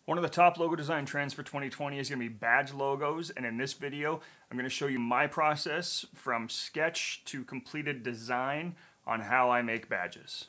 One of the top logo design trends for 2020 is going to be badge logos, and in this video I'm going to show you my process from sketch to completed design on how I make badges.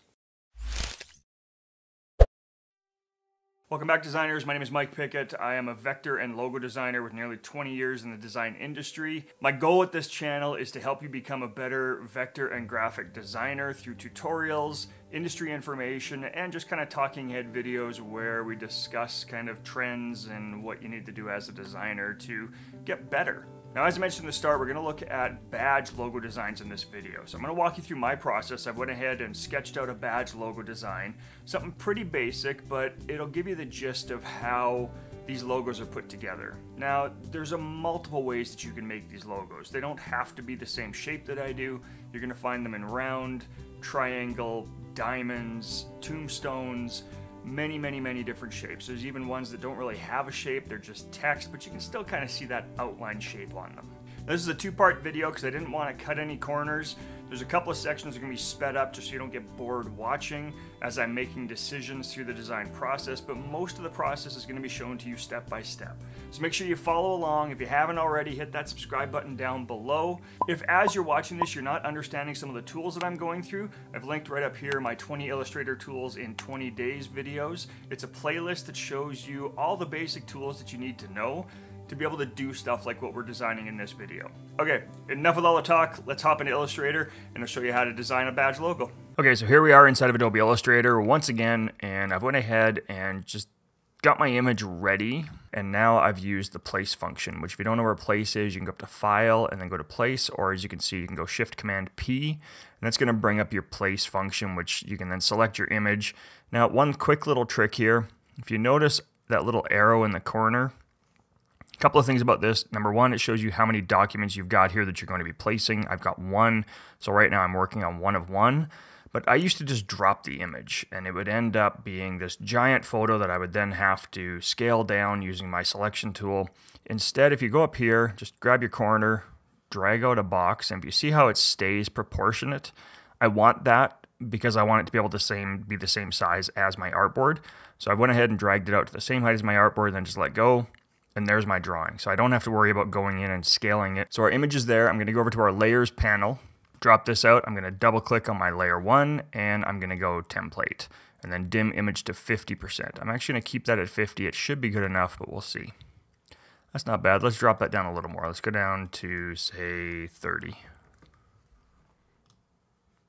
Welcome back, designers. My name is Mike Pickett. I am a vector and logo designer with nearly 20 years in the design industry. My goal with this channel is to help you become a better vector and graphic designer through tutorials, industry information, and just kind of talking head videos where we discuss kind of trends and what you need to do as a designer to get better. Now, as I mentioned at the start, we're going to look at badge logo designs in this video. So I'm going to walk you through my process. I went ahead and sketched out a badge logo design, something pretty basic, but it'll give you the gist of how these logos are put together. Now, there's multiple ways that you can make these logos. They don't have to be the same shape that I do. You're going to find them in round, triangle, diamonds, tombstones, many different shapes. There's even ones that don't really have a shape, they're just text, but you can still kind of see that outline shape on them. This is a two-part video because I didn't want to cut any corners. There's a couple of sections that are going to be sped up just so you don't get bored watching as I'm making decisions through the design process, but most of the process is going to be shown to you step by step. So make sure you follow along. If you haven't already, hit that subscribe button down below. If as you're watching this you're not understanding some of the tools that I'm going through, I've linked right up here my 20 Illustrator tools in 20 days videos. It's a playlist that shows you all the basic tools that you need to know to be able to do stuff like what we're designing in this video. Okay, enough with all the talk. Let's hop into Illustrator and I'll show you how to design a badge logo. Okay, so here we are inside of Adobe Illustrator once again, and I've went ahead and just got my image ready, and now I've used the place function, which if you don't know where place is, you can go up to File and then go to Place, or as you can see, you can go Shift-Command-P, and that's going to bring up your place function, which you can then select your image. Now, one quick little trick here, if you notice that little arrow in the corner, a couple of things about this. Number one, it shows you how many documents you've got here that you're going to be placing. I've got one, so right now I'm working on one of one. But I used to just drop the image, and it would end up being this giant photo that I would then have to scale down using my selection tool. Instead, if you go up here, just grab your corner, drag out a box, and if you see how it stays proportionate, I want that because I want it to be able to be the same size as my artboard. So I went ahead and dragged it out to the same height as my artboard, then just let go. And there's my drawing. So I don't have to worry about going in and scaling it. So our image is there. I'm going to go over to our layers panel, drop this out. I'm going to double click on my layer 1 and I'm going to go template and then dim image to 50%. I'm actually going to keep that at 50. It should be good enough, but we'll see. That's not bad. Let's drop that down a little more. Let's go down to say 30.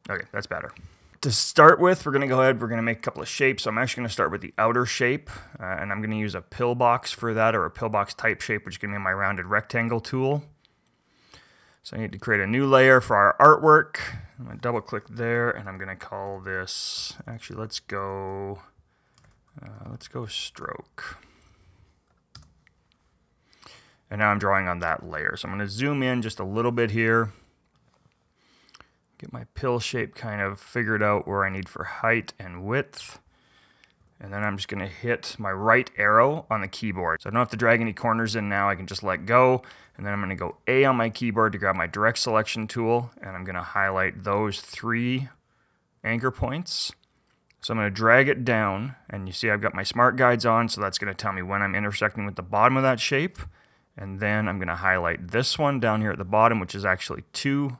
Okay, that's better. To start with, we're going to go ahead, we're going to make a couple of shapes. So I'm actually going to start with the outer shape, and I'm going to use a pillbox for that, or a pillbox type shape, which is going to be my rounded rectangle tool. So I need to create a new layer for our artwork. I'm going to double click there, and I'm going to call this, actually let's go stroke. And now I'm drawing on that layer. So I'm going to zoom in just a little bit here. Get my pill shape kind of figured out where I need for height and width. And then I'm just going to hit my right arrow on the keyboard. So I don't have to drag any corners in now. I can just let go. And then I'm going to go A on my keyboard to grab my direct selection tool. And I'm going to highlight those 3 anchor points. So I'm going to drag it down. And you see I've got my smart guides on. So that's going to tell me when I'm intersecting with the bottom of that shape. And then I'm going to highlight this one down here at the bottom, which is actually 2.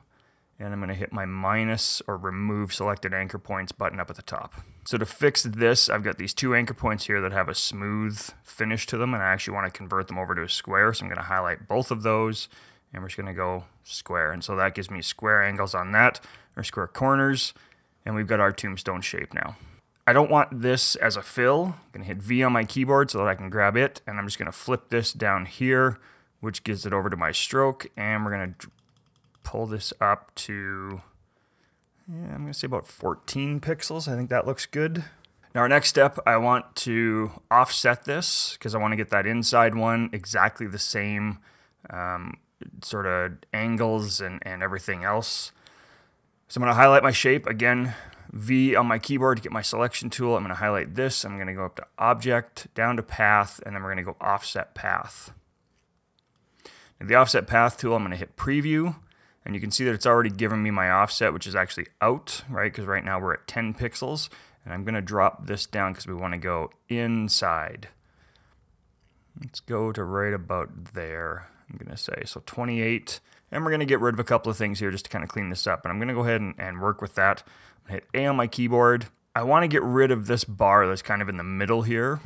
And I'm going to hit my minus or remove selected anchor points button up at the top. So to fix this, I've got these 2 anchor points here that have a smooth finish to them, and I actually want to convert them over to a square. So I'm going to highlight both of those, and we're just going to go square. And so that gives me square angles on that, or square corners, and we've got our tombstone shape now. I don't want this as a fill. I'm going to hit V on my keyboard so that I can grab it, and I'm just going to flip this down here, which gives it over to my stroke, and we're going to pull this up to, I'm going to say about 14 pixels. I think that looks good. Now our next step, I want to offset this because I want to get that inside one exactly the same sort of angles and everything else. So I'm going to highlight my shape. Again, V on my keyboard to get my selection tool. I'm going to highlight this. I'm going to go up to Object, down to Path, and then we're going to go Offset Path. Now the Offset Path tool, I'm going to hit Preview. And you can see that it's already given me my offset, which is actually out, right? Because right now we're at 10 pixels. And I'm going to drop this down because we want to go inside. Let's go to right about there, I'm going to say. So 28. And we're going to get rid of a couple of things here just to kind of clean this up. And I'm going to go ahead and work with that. I'm going to hit A on my keyboard. I want to get rid of this bar that's kind of in the middle here.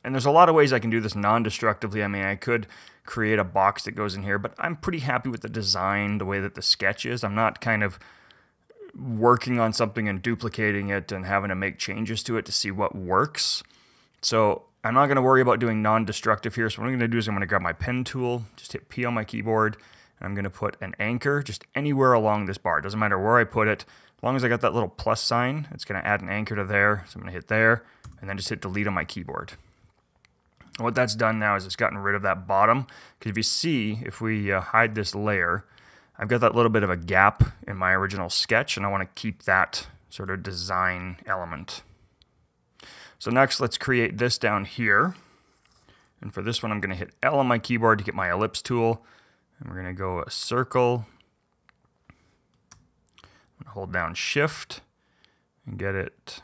And there's a lot of ways I can do this non-destructively. I mean, I could create a box that goes in here, but I'm pretty happy with the design, the way that the sketch is. I'm not kind of working on something and duplicating it and having to make changes to it to see what works. So I'm not going to worry about doing non-destructive here. So what I'm going to do is I'm going to grab my pen tool, just hit P on my keyboard, and I'm going to put an anchor just anywhere along this bar. It doesn't matter where I put it. As long as I got that little plus sign, it's going to add an anchor to there. So I'm going to hit there, and then just hit delete on my keyboard. And what that's done now is it's gotten rid of that bottom. Because if you see, if we hide this layer, I've got that little bit of a gap in my original sketch, and I want to keep that sort of design element. So next, let's create this down here. And for this one, I'm going to hit L on my keyboard to get my ellipse tool. And we're going to go a circle. I'm going to hold down Shift and get it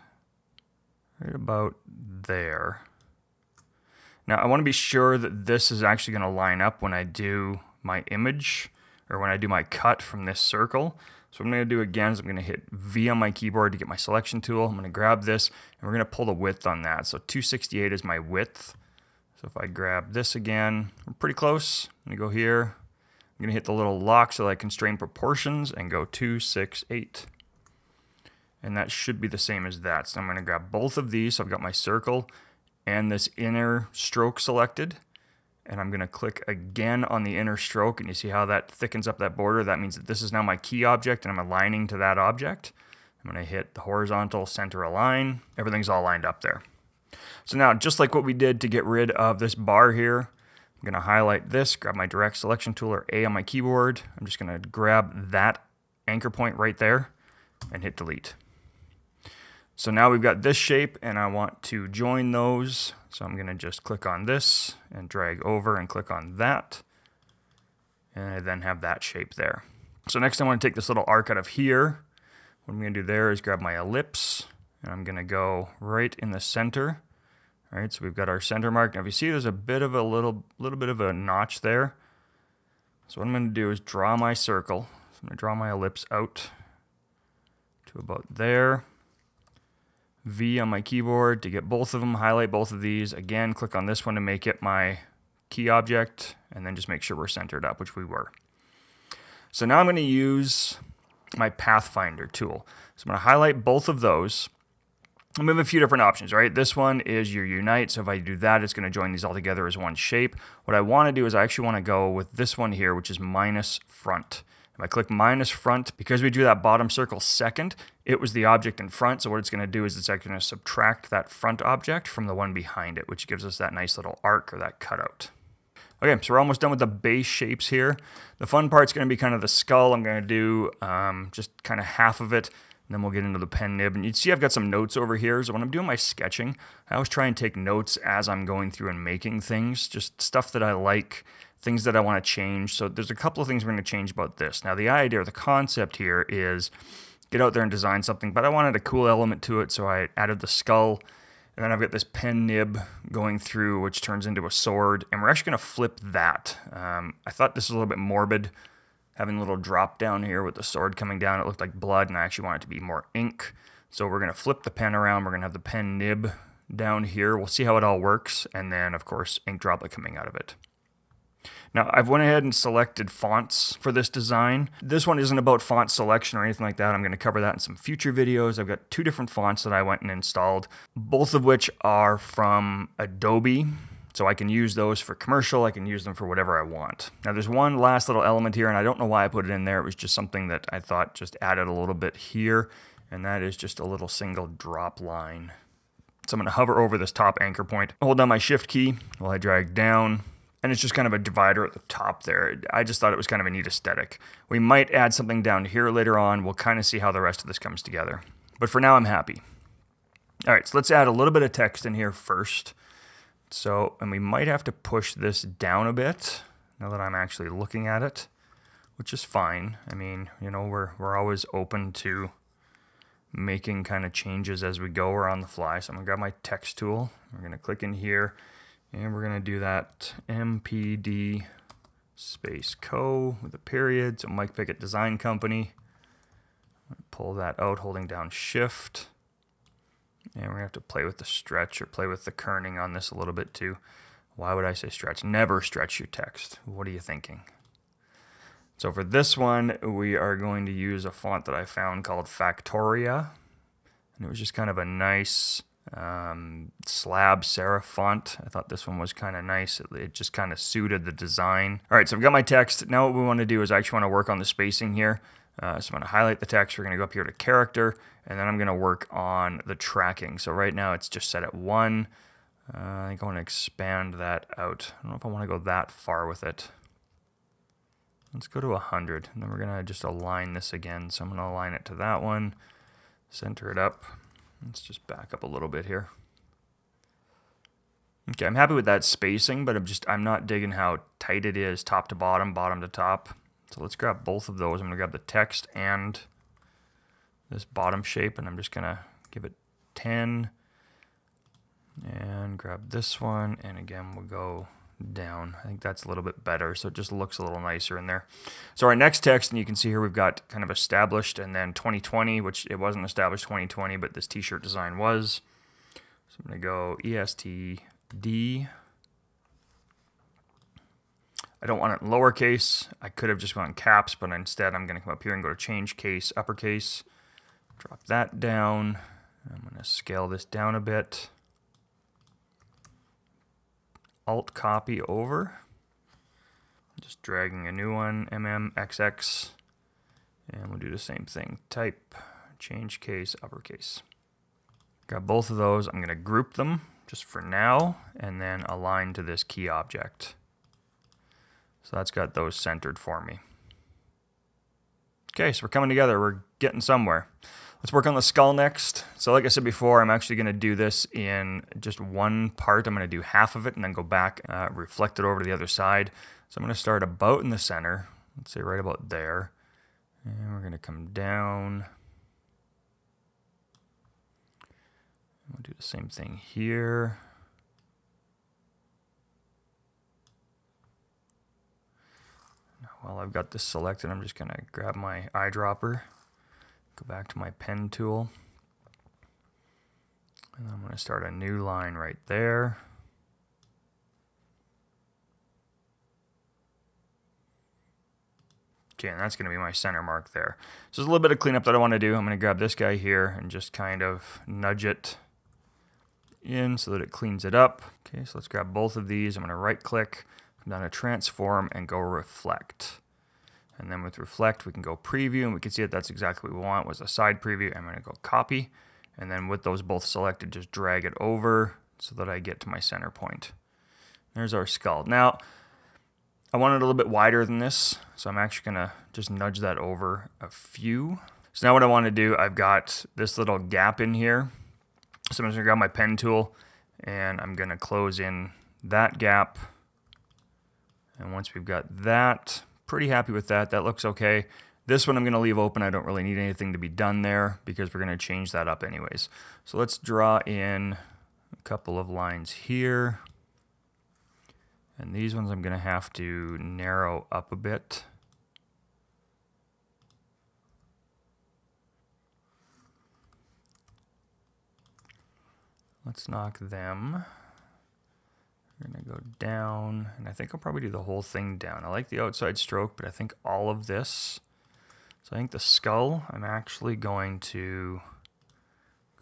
right about there. Now, I want to be sure that this is actually going to line up when I do my image, or when I do my cut from this circle. So what I'm going to do again is I'm going to hit V on my keyboard to get my selection tool. I'm going to grab this, and we're going to pull the width on that. So 268 is my width. So if I grab this again, we're pretty close. I'm going to go here. I'm going to hit the little lock so that I constrain proportions and go 268. And that should be the same as that. So I'm going to grab both of these. So I've got my circle and this inner stroke selected. And I'm going to click again on the inner stroke, and you see how that thickens up that border. That means that this is now my key object, and I'm aligning to that object. I'm going to hit the horizontal center align. Everything's all lined up there. So now, just like what we did to get rid of this bar here, I'm going to highlight this, grab my direct selection tool or A on my keyboard. I'm just going to grab that anchor point right there and hit delete. So now we've got this shape, and I want to join those. So I'm going to just click on this and drag over and click on that. And I then have that shape there. So next I want to take this little arc out of here. What I'm going to do there is grab my ellipse, and I'm going to go right in the center. All right, so we've got our center mark. Now if you see there's a bit of a little bit of a notch there. So what I'm going to do is draw my circle. So I'm going to draw my ellipse out to about there. V on my keyboard to get both of them, highlight both of these. Again, click on this one to make it my key object, and then just make sure we're centered up, which we were. So now I'm going to use my Pathfinder tool. So I'm going to highlight both of those. I'm going to have a few different options, right? This one is your unite, so if I do that, it's going to join these all together as one shape. What I want to do is I actually want to go with this one here, which is minus front. If I click minus front, because we drew that bottom circle second, it was the object in front, so what it's going to do is it's actually going to subtract that front object from the one behind it, which gives us that nice little arc or that cutout. Okay, so we're almost done with the base shapes here. The fun part's going to be kind of the skull. I'm going to do just kind of half of it, and then we'll get into the pen nib. And you see I've got some notes over here, so when I'm doing my sketching, I always try and take notes as I'm going through and making things, just stuff that I like, things that I want to change. So there's a couple of things we're going to change about this. Now the idea or the concept here is get out there and design something, but I wanted a cool element to it, so I added the skull, and then I've got this pen nib going through, which turns into a sword, and we're actually going to flip that. I thought this was a little bit morbid, having a little drop down here with the sword coming down. It looked like blood, and I actually want it to be more ink. So we're going to flip the pen around. We're going to have the pen nib down here. We'll see how it all works, and then, of course, ink droplet coming out of it. Now, I've went ahead and selected fonts for this design. This one isn't about font selection or anything like that. I'm going to cover that in some future videos. I've got two different fonts that I went and installed, both of which are from Adobe. So I can use those for commercial. I can use them for whatever I want. Now, there's one last little element here, and I don't know why I put it in there. It was just something that I thought just added a little bit here, and that is just a little single drop line. So I'm going to hover over this top anchor point, hold down my Shift key while I drag down, and it's just kind of a divider at the top there. I just thought it was kind of a neat aesthetic. We might add something down here later on. We'll kind of see how the rest of this comes together. But for now, I'm happy. All right, so let's add a little bit of text in here first. So, and we might have to push this down a bit now that I'm actually looking at it, which is fine. I mean, you know, we're always open to making kind of changes as we go or on the fly. So I'm gonna grab my text tool. We're gonna click in here, And we're going to do that MPD space co with a period. So Mike Pickett Design Company. Pull that out holding down shift. And we're going to have to play with the stretch or play with the kerning on this a little bit too. Why would I say stretch? Never stretch your text. What are you thinking? So for this one, we are going to use a font that I found called Factoria. And it was just kind of a nice slab serif font. I thought this one was kind of nice. It just kind of suited the design. All right, so I've got my text. Now what we want to do is I actually want to work on the spacing here. So I'm going to highlight the text. We're going to go up here to character, and then I'm going to work on the tracking. So right now it's just set at 1. I think I want to expand that out. I don't know if I want to go that far with it. Let's go to 100, and then we're going to just align this again. So I'm going to align it to that one, center it up. Let's just back up a little bit here. Okay, I'm happy with that spacing, but I'm not digging how tight it is, top to bottom, bottom to top. So let's grab both of those. I'm going to grab the text and this bottom shape, and I'm just going to give it 10. And grab this one, and again, we'll go down. I think that's a little bit better, so it just looks a little nicer in there. So our next text, and you can see here we've got kind of established, and then 2020, which it wasn't established 2020, but this t-shirt design was. So I'm going to go ESTD. I don't want it in lowercase. I could have just gone caps, but instead I'm going to come up here and go to change case, uppercase. Drop that down. I'm going to scale this down a bit. Alt copy over. Just dragging a new one, MMXX. And we'll do the same thing. Type, change case, uppercase. Got both of those. I'm going to group them just for now, and then align to this key object. So that's got those centered for me. Okay, so we're coming together. We're getting somewhere. Let's work on the skull next. So like I said before, I'm actually going to do this in just one part. I'm going to do half of it and then go back, reflect it over to the other side. So I'm going to start about in the center. Let's say right about there. And we're going to come down. We'll do the same thing here. While I've got this selected, I'm just going to grab my eyedropper, go back to my pen tool, and I'm going to start a new line right there. Okay, and that's going to be my center mark there. So there's a little bit of cleanup that I want to do. I'm going to grab this guy here and just kind of nudge it in so that it cleans it up. Okay, so let's grab both of these. I'm going to right click, come down to transform, and go reflect. And then with reflect, we can go preview, and we can see that that's exactly what we want, was a side preview. I'm going to go copy, and then with those both selected, just drag it over so that I get to my center point. There's our skull. Now, I want it a little bit wider than this, so I'm actually going to just nudge that over a few. So now what I want to do, I've got this little gap in here. So I'm just going to grab my pen tool, and I'm going to close in that gap. And once we've got that, pretty happy with that. That looks okay. This one I'm going to leave open. I don't really need anything to be done there because we're going to change that up anyways. So let's draw in a couple of lines here. And these ones I'm going to have to narrow up a bit. Let's knock them. We're going to go down, and I think I'll probably do the whole thing down. I like the outside stroke, but I think all of this. So I think the skull, I'm actually going to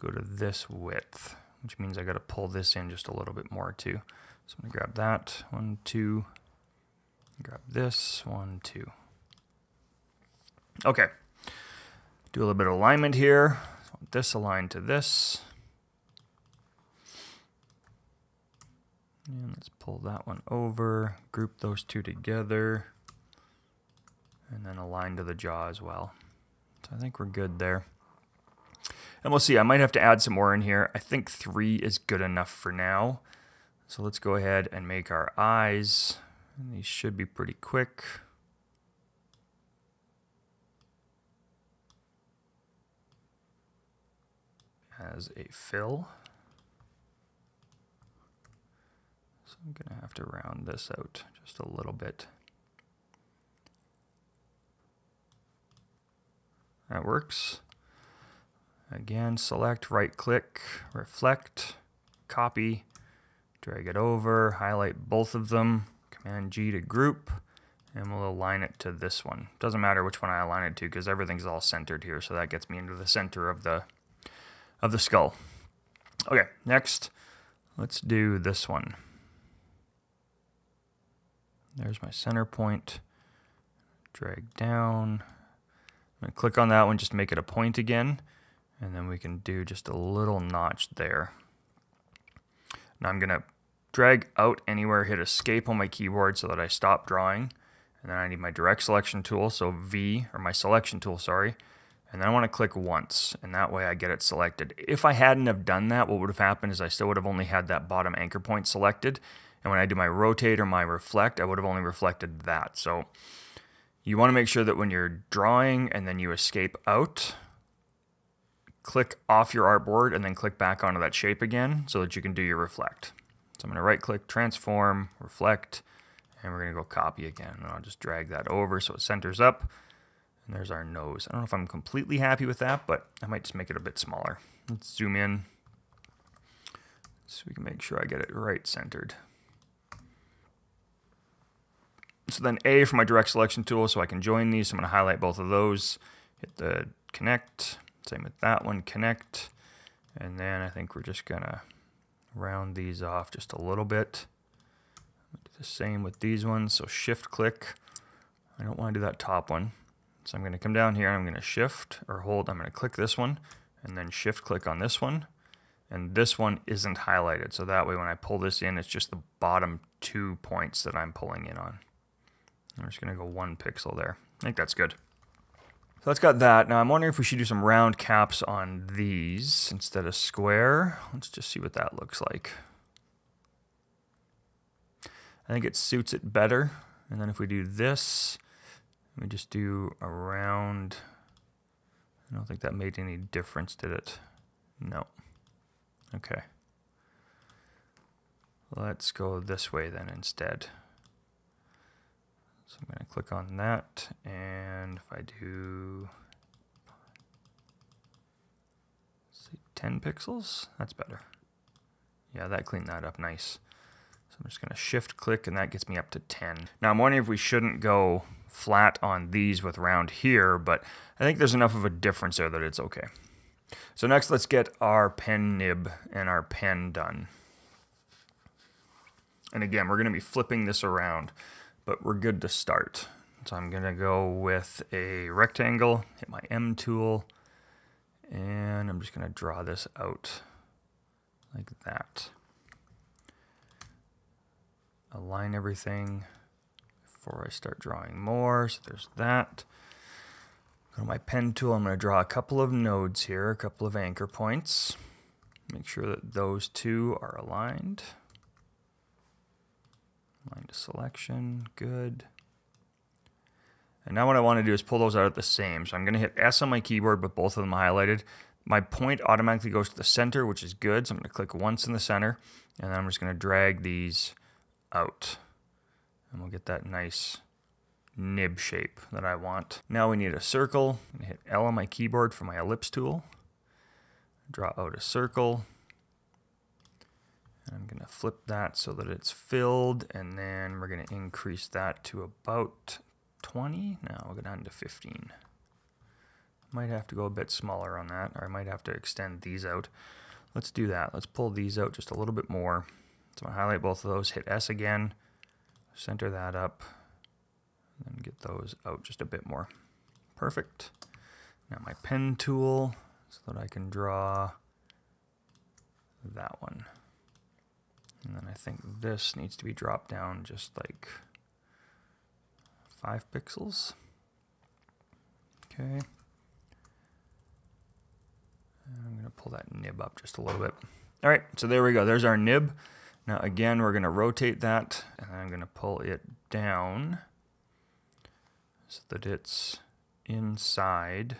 go to this width, which means I got to pull this in just a little bit more too. So I'm going to grab that, 1, 2, grab this, 1, 2. Okay, do a little bit of alignment here. So this aligned to this. And let's pull that one over, group those two together, and then align to the jaw as well. So I think we're good there. And we'll see, I might have to add some more in here. I think 3 is good enough for now. So let's go ahead and make our eyes. And these should be pretty quick. As a fill. So I'm going to have to round this out just a little bit. That works. Again, select, right click, reflect, copy, drag it over, highlight both of them, Command G to group, and we'll align it to this one. Doesn't matter which one I align it to because everything's all centered here, so that gets me into the center of the skull. Okay, next, let's do this one. There's my center point. Drag down. I'm going to click on that one just to make it a point again. And then we can do just a little notch there. Now I'm going to drag out anywhere, hit escape on my keyboard so that I stop drawing. And then I need my direct selection tool, so V, or my selection tool, sorry. And then I want to click once, and that way I get it selected. If I hadn't have done that, what would have happened is I still would have only had that bottom anchor point selected. And when I do my rotate or my reflect, I would have only reflected that. So you want to make sure that when you're drawing and then you escape out, click off your artboard and then click back onto that shape again so that you can do your reflect. So I'm going to right click, transform, reflect, and we're going to go copy again. And I'll just drag that over so it centers up. And there's our nose. I don't know if I'm completely happy with that, but I might just make it a bit smaller. Let's zoom in so we can make sure I get it right centered. So then A for my direct selection tool so I can join these. So I'm going to highlight both of those, hit the connect, same with that one, connect, and then I think we're just going to round these off just a little bit. Do the same with these ones, so shift click. I don't want to do that top one. So I'm going to come down here and I'm going to shift or hold, I'm going to click this one and then shift click on this one. And this one isn't highlighted, so that way when I pull this in, it's just the bottom 2 points that I'm pulling in on. I'm just going to go 1 pixel there. I think that's good. So that's got that. Now I'm wondering if we should do some round caps on these instead of square. Let's just see what that looks like. I think it suits it better. And then if we do this, we just do a round. I don't think that made any difference, did it? No. Okay. Let's go this way then instead. So I'm going to click on that, and if I do, let's see, 10 pixels, that's better. Yeah, that cleaned that up nice. So I'm just going to shift click, and that gets me up to 10. Now I'm wondering if we shouldn't go flat on these with round here, but I think there's enough of a difference there that it's okay. So next, let's get our pen nib and our pen done. And again, we're going to be flipping this around, but we're good to start. So I'm going to go with a rectangle, hit my M tool, and I'm just going to draw this out like that. Align everything before I start drawing more. So there's that. Go to my pen tool. I'm going to draw a couple of nodes here, a couple of anchor points. Make sure that those two are aligned. Align to selection, good. And now what I want to do is pull those out at the same. So I'm going to hit S on my keyboard with both of them highlighted. My point automatically goes to the center, which is good. So I'm going to click once in the center, and then I'm just going to drag these out. And we'll get that nice nib shape that I want. Now we need a circle. I'm going to hit L on my keyboard for my ellipse tool. Draw out a circle. I'm going to flip that so that it's filled, and then we're going to increase that to about 20. Now we'll go down to 15. Might have to go a bit smaller on that, or I might have to extend these out. Let's do that. Let's pull these out just a little bit more. So I'll highlight both of those, hit S again, center that up, and then get those out just a bit more. Perfect. Now my pen tool so that I can draw that one. And then I think this needs to be dropped down just like 5 pixels. Okay. And I'm going to pull that nib up just a little bit. All right, so there we go. There's our nib. Now again, we're going to rotate that, and I'm going to pull it down so that it's inside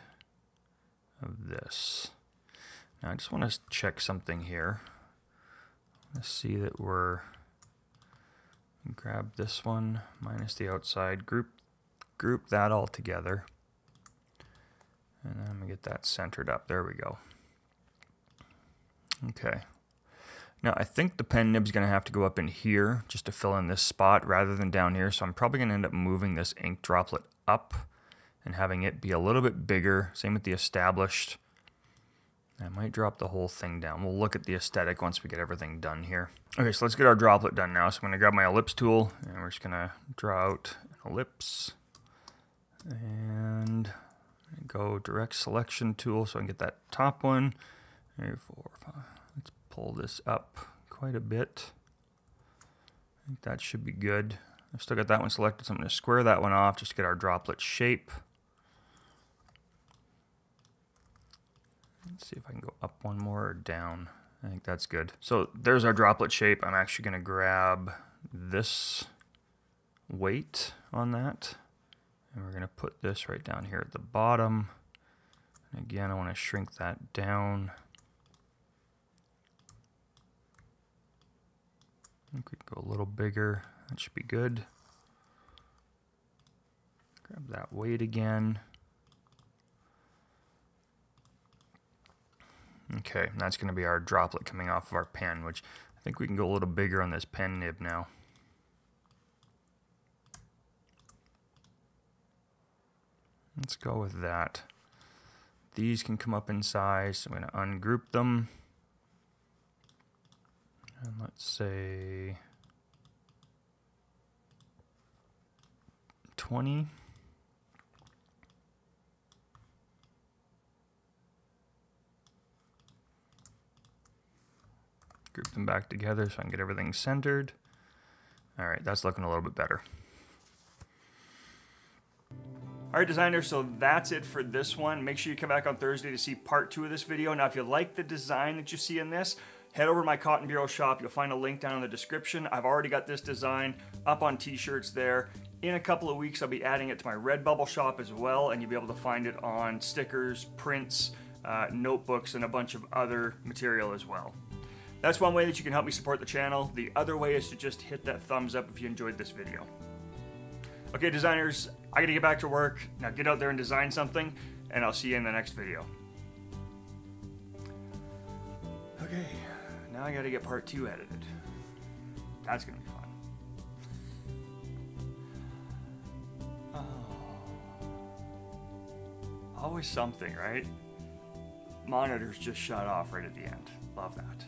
of this. Now I just want to check something here. Let's see that we're grab this one minus the outside, group that all together, and then I'm gonna get that centered up. There we go. Okay. Now I think the pen nib's gonna have to go up in here just to fill in this spot rather than down here, so I'm probably gonna end up moving this ink droplet up and having it be a little bit bigger. Same with the established. I might drop the whole thing down. We'll look at the aesthetic once we get everything done here. Okay, so let's get our droplet done now. So I'm gonna grab my ellipse tool and we're just gonna draw out an ellipse and go direct selection tool so I can get that top one. 3, 4, 5. Let's pull this up quite a bit. I think that should be good. I've still got that one selected, so I'm gonna square that one off just to get our droplet shape. Let's see if I can go up one more or down. I think that's good. So there's our droplet shape. I'm actually going to grab this weight on that, and we're going to put this right down here at the bottom. And again, I want to shrink that down. I think we can go a little bigger. That should be good. Grab that weight again. Okay, and that's going to be our droplet coming off of our pen, which I think we can go a little bigger on this pen nib now. Let's go with that. These can come up in size, so I'm going to ungroup them. And let's say 20. Group them back together so I can get everything centered. All right, that's looking a little bit better. All right, designers, so that's it for this one. Make sure you come back on Thursday to see part 2 of this video. Now, if you like the design that you see in this, head over to my Cotton Bureau shop. You'll find a link down in the description. I've already got this design up on t-shirts there. In a couple of weeks, I'll be adding it to my Redbubble shop as well, and you'll be able to find it on stickers, prints, notebooks, and a bunch of other material as well. That's one way that you can help me support the channel. The other way is to just hit that thumbs up if you enjoyed this video. Okay, designers, I gotta get back to work. Now get out there and design something, and I'll see you in the next video. Okay, now I gotta get part 2 edited. That's gonna be fun. Oh. Always something, right? Monitors just shut off right at the end. Love that.